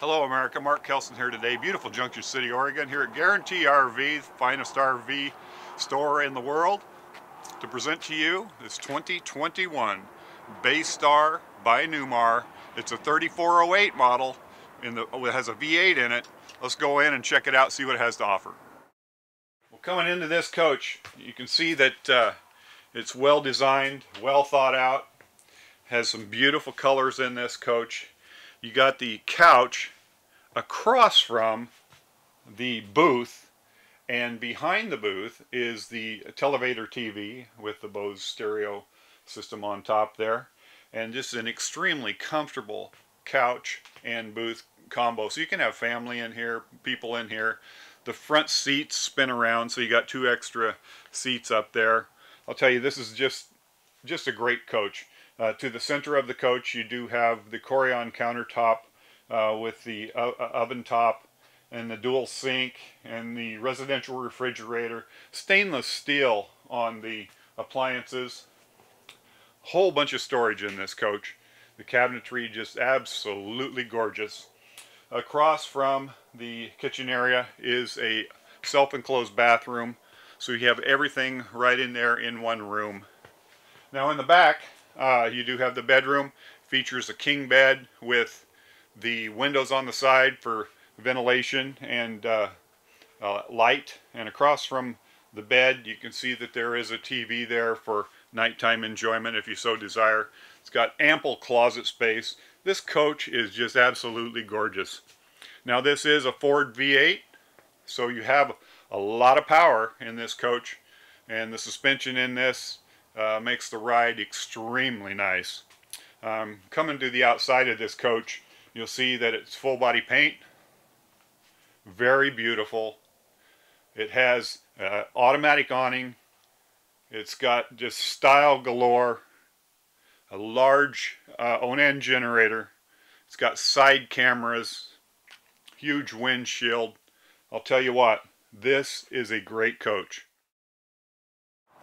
Hello America, Mark.Kelson here today, beautiful Junction City, Oregon, here at Guaranty RV, finest RV store in the world, to present to you this 2021 Baystar by Newmar. It's a 3408 model, it has a V8 in it. Let's go in and check it out, see what it has to offer. Well, coming into this coach, you can see that it's well designed, well thought out, has some beautiful colors in this coach. You got the couch across from the booth, and behind the booth is the televator TV with the Bose stereo system on top there, and just an extremely comfortable couch and booth combo. So you can have family in here, people in here. The front seats spin around, so you got 2 extra seats up there. I'll tell you, this is just a great coach. To the center of the coach, you do have the Corian countertop with the oven top and the dual sink and the residential refrigerator. Stainless steel on the appliances. Whole bunch of storage in this coach. The cabinetry just absolutely gorgeous. Across from the kitchen area is a self-enclosed bathroom, so you have everything right in there in one room. Now in the back, you do have the bedroom. Features a king bed with the windows on the side for ventilation and light. And across from the bed, you can see that there is a TV there for nighttime enjoyment if you so desire. It's got ample closet space. This coach is just absolutely gorgeous. Now this is a Ford V8, so you have a lot of power in this coach, and the suspension in this makes the ride extremely nice. Coming to the outside of this coach, you'll see that it's full body paint. Very beautiful. It has automatic awning. It's got just style galore. A large own-end generator. It's got side cameras. Huge windshield. I'll tell you what, this is a great coach.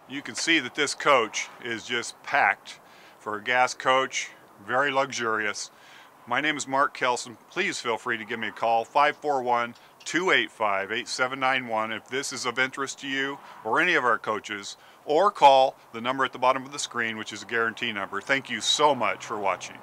You can see that this coach is just packed for a gas coach, very luxurious. My name is Mark.Kelson. Please feel free to give me a call, 541-285-8791 if this is of interest to you or any of our coaches, or call the number at the bottom of the screen, which is a guarantee number. Thank you so much for watching.